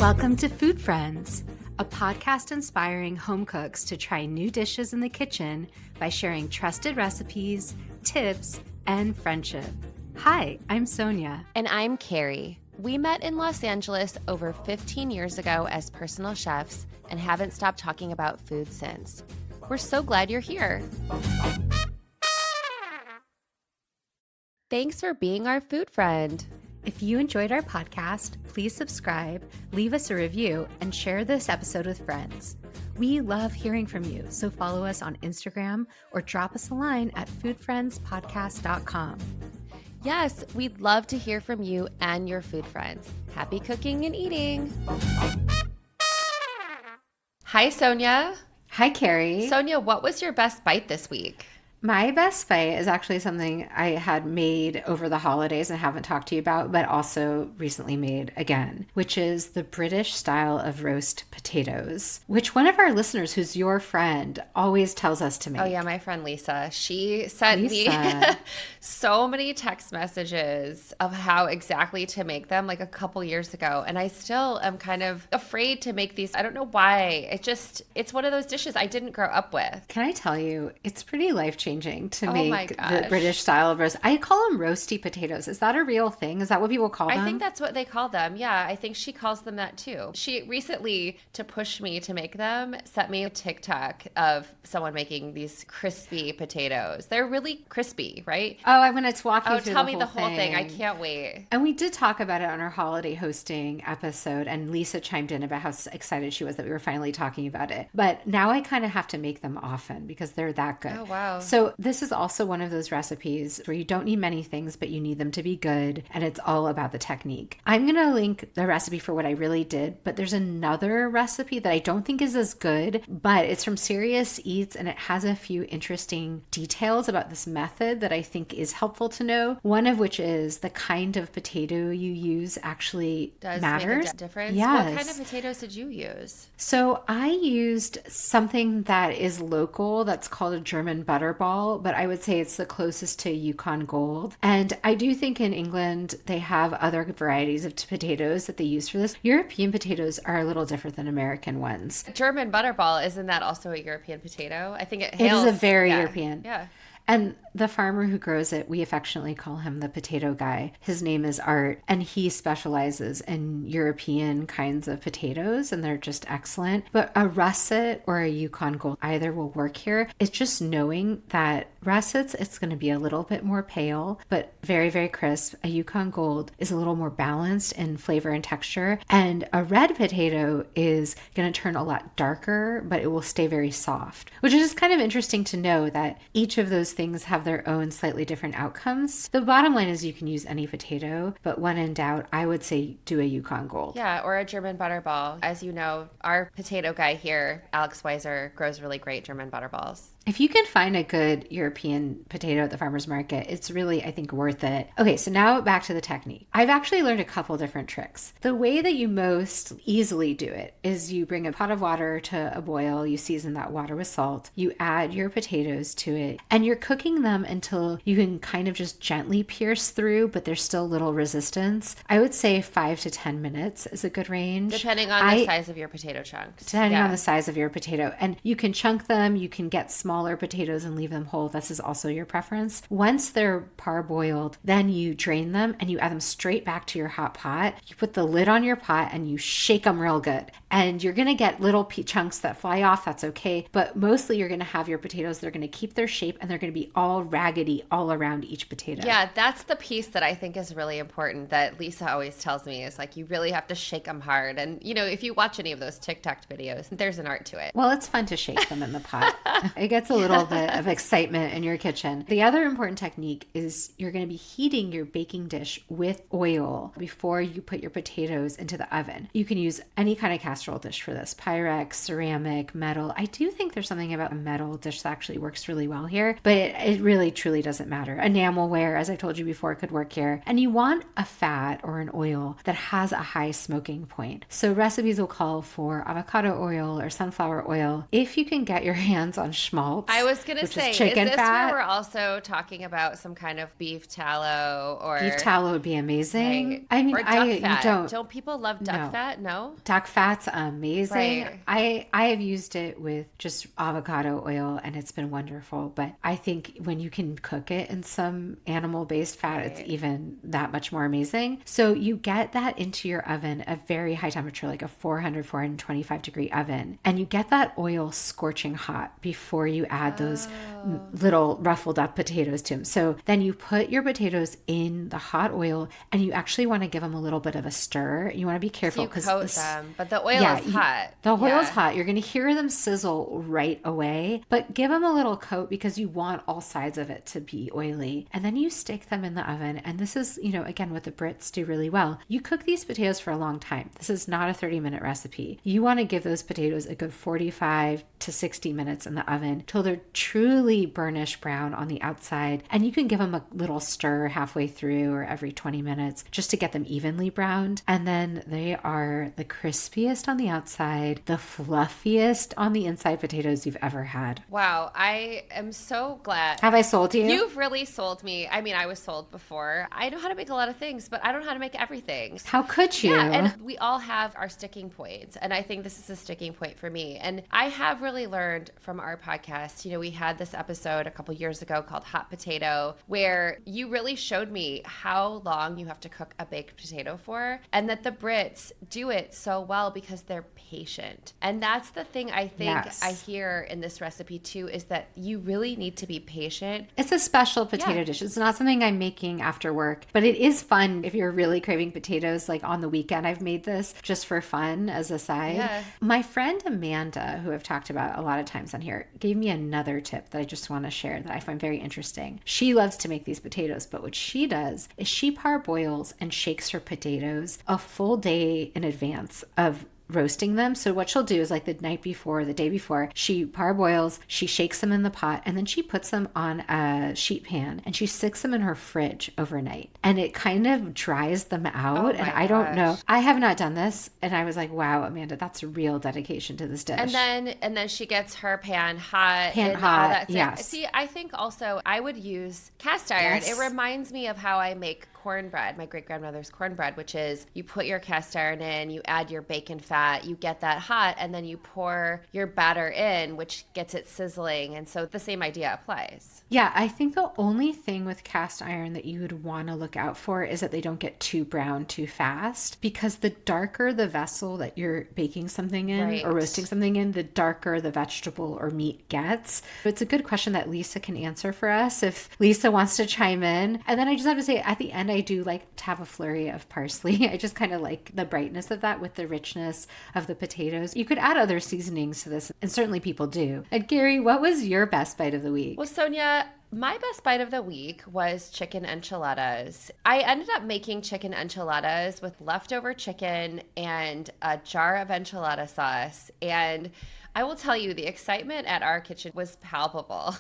Welcome to Food Friends, a podcast inspiring home cooks to try new dishes in the kitchen by sharing trusted recipes, tips, and friendship. Hi, I'm Sonia. And I'm Carrie. We met in Los Angeles over 15 years ago as personal chefs and haven't stopped talking about food since. We're so glad you're here. Thanks for being our food friend. If you enjoyed our podcast, please subscribe, leave us a review, and share this episode with friends. We love hearing from you, so follow us on Instagram or drop us a line at foodfriendspodcast.com. Yes, we'd love to hear from you and your food friends. Happy cooking and eating. Hi, Sonia. Hi, Carrie. Sonia, what was your best bite this week? My best bite is actually something I had made over the holidays and haven't talked to you about, but also recently made again, which is the British style of roast potatoes, which one of our listeners who's your friend always tells us to make. Oh yeah, my friend Lisa. She sent me so many text messages of how exactly to make them like a couple years ago. And I still am kind of afraid to make these. I don't know why. It's one of those dishes I didn't grow up with. Can I tell you, it's pretty life-changing to make the British style of roast. I call them roasty potatoes. Is that a real thing? Is that what people call them? I think that's what they call them. Yeah, I think she calls them that too. She recently, to push me to make them, sent me a TikTok of someone making these crispy potatoes. They're really crispy, right? Oh, I'm going to walk you through tell me the whole thing. I can't wait. And we did talk about it on our holiday hosting episode, and Lisa chimed in about how excited she was that we were finally talking about it. But now I kind of have to make them often because they're that good. Oh, wow. So this is also one of those recipes where you don't need many things, but you need them to be good, and it's all about the technique. I'm going to link the recipe for what I really did, but there's another recipe that I don't think is as good, but it's from Serious Eats, and it has a few interesting details about this method that I think is helpful to know. One of which is the kind of potato you use actually matters. Make a difference? Yes. What kind of potatoes did you use? So I used something that is local that's called a German butterball, but I would say it's the closest to Yukon Gold. And I do think in England they have other varieties of potatoes that they use for this. European potatoes are a little different than American ones. German butterball, isn't that also a European potato? I think it is a very European. Yeah. And the farmer who grows it, we affectionately call him the potato guy. His name is Art, and he specializes in European kinds of potatoes, and they're just excellent. But a russet or a Yukon Gold, either will work here. It's just knowing that russets, it's going to be a little bit more pale, but very, very crisp. A Yukon Gold is a little more balanced in flavor and texture. And a red potato is going to turn a lot darker, but it will stay very soft, which is just kind of interesting to know that each of those things have their own slightly different outcomes. The bottom line is you can use any potato, but when in doubt, I would say do a Yukon Gold. Yeah, or a German butterball. As you know, our potato guy here, Alex Weiser, grows really great German butterballs. If you can find a good European potato at the farmer's market, it's really, I think, worth it. Okay, so now back to the technique. I've actually learned a couple different tricks. The way that you most easily do it is you bring a pot of water to a boil, you season that water with salt, you add your potatoes to it, and you're cooking them until you can kind of just gently pierce through, but there's still little resistance. I would say 5 to 10 minutes is a good range. Depending on the size of your potato chunks. Depending on the size of your potato. And you can chunk them, you can get smaller potatoes and leave them whole. This is also your preference. Once they're parboiled, then you drain them and you add them straight back to your hot pot. You put the lid on your pot and you shake them real good. And you're going to get little chunks that fly off. That's okay. But mostly you're going to have your potatoes. They're going to keep their shape and they're going to be all raggedy all around each potato. Yeah, that's the piece that I think is really important that Lisa always tells me is like, you really have to shake them hard. And, you know, if you watch any of those TikTok videos, there's an art to it. Well, it's fun to shake them in the pot. It gets a little bit of excitement in your kitchen. The other important technique is you're going to be heating your baking dish with oil before you put your potatoes into the oven. You can use any kind of casserole dish for this. Pyrex, ceramic, metal. I do think there's something about a metal dish that actually works really well here, but it really truly doesn't matter. Enamelware, as I told you before, could work here. And you want a fat or an oil that has a high smoking point. So recipes will call for avocado oil or sunflower oil. If you can get your hands on schmaltz salts. I was going to say, chicken is this fat. where we're also talking about some kind of beef tallow or Beef tallow would be amazing. right. I mean, Or duck fat. you Don't people love duck fat? No? Duck fat's amazing. Right. I have used it with just avocado oil and it's been wonderful. But I think when you can cook it in some animal-based fat, it's even that much more amazing. So you get that into your oven, a very high temperature, like a 425 degree oven. And you get that oil scorching hot before you add those little ruffled up potatoes to them. So then you put your potatoes in the hot oil and you actually want to give them a little bit of a stir. You want to be careful because coat them, but the oil is hot. The oil is hot. You're going to hear them sizzle right away, but give them a little coat because you want all sides of it to be oily. And then you stick them in the oven. And this is, again, what the Brits do really well. You cook these potatoes for a long time. This is not a 30-minute recipe. You want to give those potatoes a good 45 to 60 minutes in the oven till they're truly burnish brown on the outside. And you can give them a little stir halfway through or every 20 minutes just to get them evenly browned. And then they are the crispiest on the outside, the fluffiest on the inside potatoes you've ever had. Wow. I am so glad. Have I sold you? You've really sold me. I mean, I was sold before. I know how to make a lot of things, but I don't know how to make everything. How could you? Yeah, and we all have our sticking points. And I think this is a sticking point for me. And I have really learned from our podcast. We had this episode a couple years ago called Hot Potato, where you really showed me how long you have to cook a baked potato for, and that the Brits do it so well because they're patient. And that's the thing I think I hear in this recipe too, is that you really need to be patient. It's a special potato dish. It's not something I'm making after work, but it is fun if you're really craving potatoes, like on the weekend. I've made this just for fun as a side. Yeah. My friend Amanda, who I've talked about a lot of times on here, gave me another tip that I just want to share that I find very interesting. She loves to make these potatoes, but what she does is she parboils and shakes her potatoes a full day in advance of roasting them. So what she'll do is like the night before, the day before, she parboils, she shakes them in the pot, and then she puts them on a sheet pan and she sticks them in her fridge overnight. And it kind of dries them out. And I don't know. I have not done this. And I was like, wow, Amanda, that's real dedication to this dish. And then she gets her pan hot. Pan hot, yes. See, I think also I would use cast iron. Yes. It reminds me of how I make cornbread, my great-grandmother's cornbread, which is you put your cast iron in, you add your bacon fat, you get that hot, and then you pour your batter in, which gets it sizzling. And so the same idea applies. Yeah, I think the only thing with cast iron that you would want to look out for is that they don't get too brown too fast, because the darker the vessel that you're baking something in or roasting something in, the darker the vegetable or meat gets. It's a good question that Lisa can answer for us if Lisa wants to chime in. And then I just have to say, at the end, I do like to have a flurry of parsley. I just kind of like the brightness of that with the richness of the potatoes. You could add other seasonings to this, and certainly people do. And Gary, what was your best bite of the week? Well, Sonia, my best bite of the week was chicken enchiladas. I ended up making chicken enchiladas with leftover chicken and a jar of enchilada sauce. And I will tell you, the excitement at our kitchen was palpable.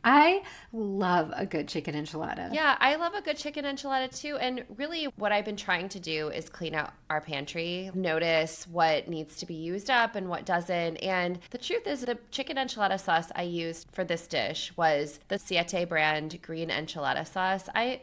I love a good chicken enchilada. Yeah, I love a good chicken enchilada too. And really what I've been trying to do is clean out our pantry, notice what needs to be used up and what doesn't. And the truth is, the chicken enchilada sauce I used for this dish was the Siete brand green enchilada sauce. I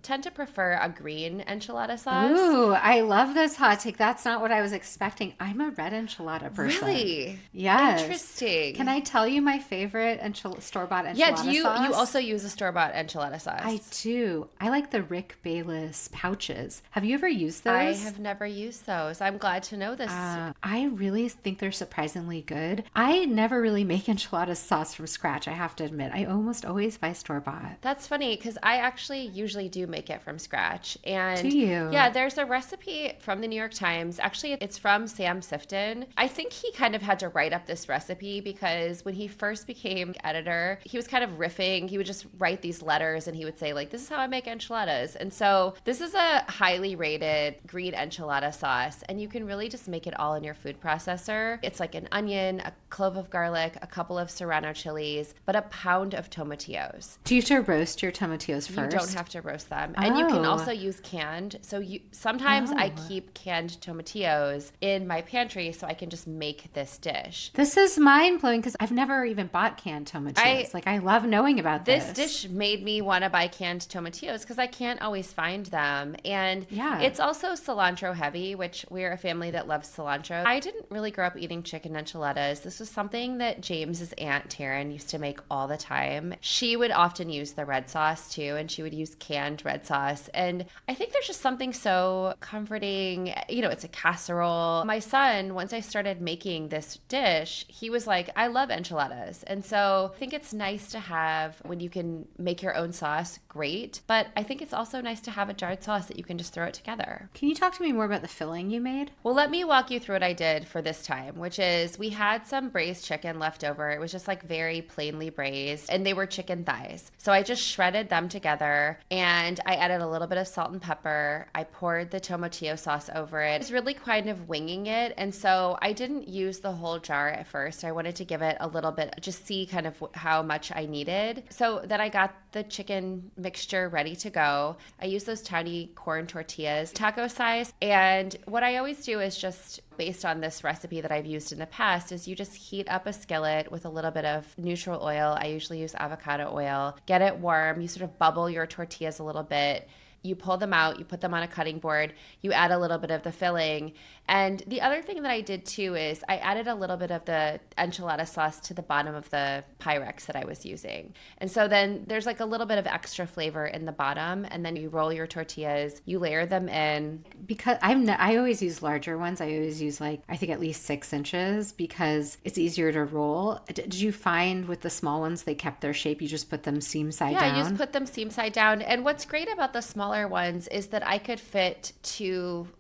tend to prefer a green enchilada sauce. Ooh, I love this hot take. That's not what I was expecting. I'm a red enchilada person. Really? Yes. Interesting. Can I tell you my favorite store-bought enchilada sauce? Yeah, you also use a store-bought enchilada sauce? I do. I like the Rick Bayless pouches. Have you ever used those? I have never used those. I'm glad to know this. I really think they're surprisingly good. I never really make enchilada sauce from scratch, I have to admit. I almost always buy store-bought. That's funny because I actually usually do make it from scratch. And do you? Yeah, there's a recipe from the New York Times. Actually, it's from Sam Sifton. I think he kind of had to write up this recipe because when he first became editor, he was kind of riffing. He would just write these letters and he would say, like, this is how I make enchiladas. And so this is a highly rated green enchilada sauce, and you can really just make it all in your food processor. It's like an onion, a clove of garlic, a couple of serrano chilies, but a pound pound of tomatillos. Do you have to roast your tomatillos first? You don't have to roast them. And you can also use canned. So sometimes I keep canned tomatillos in my pantry so I can just make this dish. This is mind-blowing because I've never even bought canned tomatillos. I love knowing about this. This dish made me want to buy canned tomatillos because I can't always find them. And it's also cilantro heavy, which we're a family that loves cilantro. I didn't really grow up eating chicken enchiladas. This was something that James's aunt Taryn used to make all the time. She would often use the red sauce too, and she would use canned red sauce. And I think there's just something so comforting. It's a casserole. My son, once I started making this dish, he was like, I love enchiladas. And so I think it's nice to have when you can make your own sauce, great. But I think it's also nice to have a jarred sauce that you can just throw it together. Can you talk to me more about the filling you made? Well, let me walk you through what I did for this time, which is we had some braised chicken left over. It was just like very plainly braised, and they were chicken thighs. So I just shredded them together, and I added a little bit of salt and pepper. I poured the tomatillo sauce over it. I was really kind of winging it, and so I didn't use the whole jar at first. I wanted to give it a little bit, just see kind of how much I needed. So then I got the chicken mixture ready to go. I used those tiny corn tortillas, taco size, and what I always do is just based on this recipe that I've used in the past is you just heat up a skillet with a little bit of neutral oil. I usually use avocado oil. Get it warm. You sort of bubble your tortillas a little bit. You pull them out, you put them on a cutting board, you add a little bit of the filling. And the other thing that I did too is I added a little bit of the enchilada sauce to the bottom of the Pyrex that I was using. And so then there's like a little bit of extra flavor in the bottom, and then you roll your tortillas, you layer them in. Because I always use larger ones. I always use I think at least 6 inches because it's easier to roll. Did you find with the small ones, they kept their shape? You just put them seam side down? Yeah, you just put them seam side down. And what's great about the smaller ones is that I could fit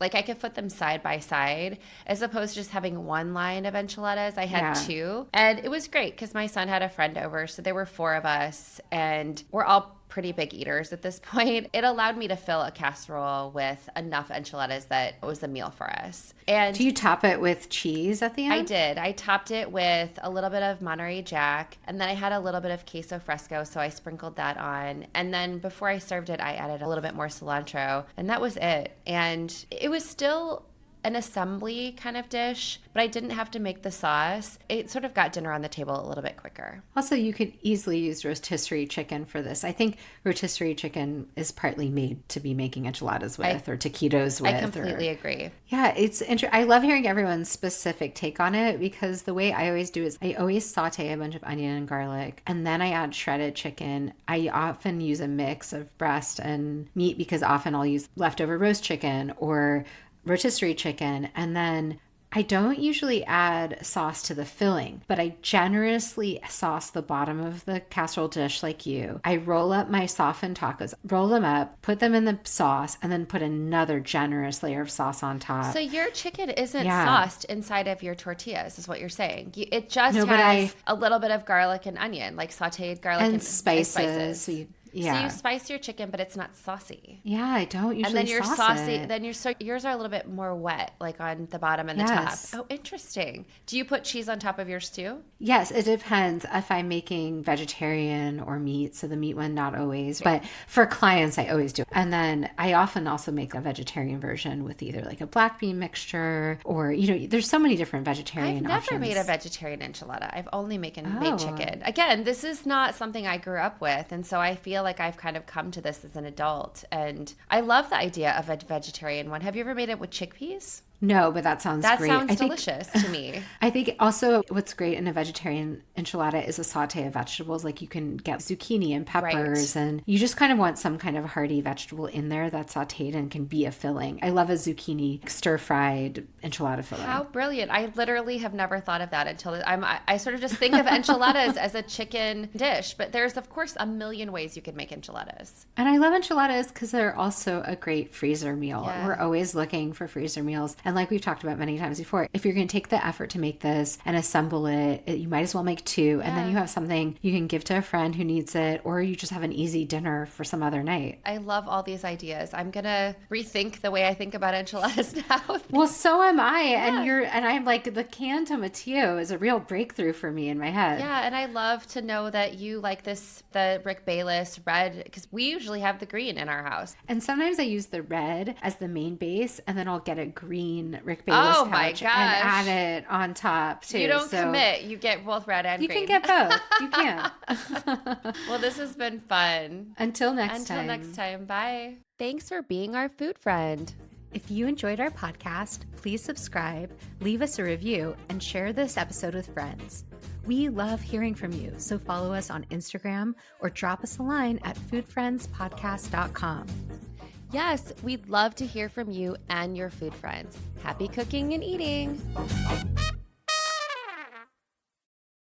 I could put them side by side as opposed to just having one line of enchiladas. I had 2, and it was great because my son had a friend over, so there were 4 of us, and we're all pretty big eaters at this point. It allowed me to fill a casserole with enough enchiladas that it was a meal for us. And do you top it with cheese at the end? I did. I topped it with a little bit of Monterey Jack, and then I had a little bit of queso fresco, so I sprinkled that on. And then before I served it, I added a little bit more cilantro, and that was it. And it was still an assembly kind of dish, but I didn't have to make the sauce. It sort of got dinner on the table a little bit quicker. Also, you could easily use rotisserie chicken for this. I think rotisserie chicken is partly made to be making enchiladas with or taquitos with. I completely agree. Yeah, it's I love hearing everyone's specific take on it because the way I always do is I always saute a bunch of onion and garlic, and then I add shredded chicken. I often use a mix of breast and meat because often I'll use leftover roast chicken or rotisserie chicken, and then I don't usually add sauce to the filling, but I generously sauce the bottom of the casserole dish like you. I roll up my softened tacos, roll them up, put them in the sauce, and then put another generous layer of sauce on top. So your chicken isn't sauced inside of your tortillas, is what you're saying. It just has a little bit of garlic and onion, like sauteed garlic and spices. So you spice your chicken, but it's not saucy. Yeah, I don't usually And then you're sauce saucy. it. Then yours are a little bit more wet, like on the bottom and the top. Oh, interesting. Do you put cheese on top of yours too? Yes, it depends if I'm making vegetarian or meat. So the meat one, not always. But for clients, I always do. And then I often also make a vegetarian version with either like a black bean mixture or, there's so many different vegetarian options. I've never made a vegetarian enchilada. I've only made chicken. Again, this is not something I grew up with. And so I feel like I've kind of come to this as an adult, and I love the idea of a vegetarian one. Have you ever made it with chickpeas? No, but that sounds great. That sounds delicious to me. I think also what's great in a vegetarian enchilada is a saute of vegetables. Like you can get zucchini and peppers, and you just kind of want some kind of hearty vegetable in there that's sauteed and can be a filling. I love a zucchini stir-fried enchilada filling. How brilliant. I literally have never thought of that until I sort of just think of enchiladas as a chicken dish, but there's of course a million ways you could make enchiladas. And I love enchiladas because they're also a great freezer meal. Yeah. We're always looking for freezer meals. And like we've talked about many times before, if you're going to take the effort to make this and assemble it, you might as well make two. And then you have something you can give to a friend who needs it, or you just have an easy dinner for some other night. I love all these ideas. I'm going to rethink the way I think about enchiladas now. Well, so am I. And I'm like, the canned tomatillo is a real breakthrough for me in my head. Yeah. And I love to know that you like the Rick Bayless red, because we usually have the green in our house. And sometimes I use the red as the main base, and then I'll get a green Rick Bayless pouch and add it on top too. You don't commit. You get both red and green. You can get both. You can. Well, this has been fun. Until next time. Bye. Thanks for being our food friend. If you enjoyed our podcast, please subscribe, leave us a review, and share this episode with friends. We love hearing from you, so follow us on Instagram or drop us a line at foodfriendspodcast.com. Yes, we'd love to hear from you and your food friends. Happy cooking and eating.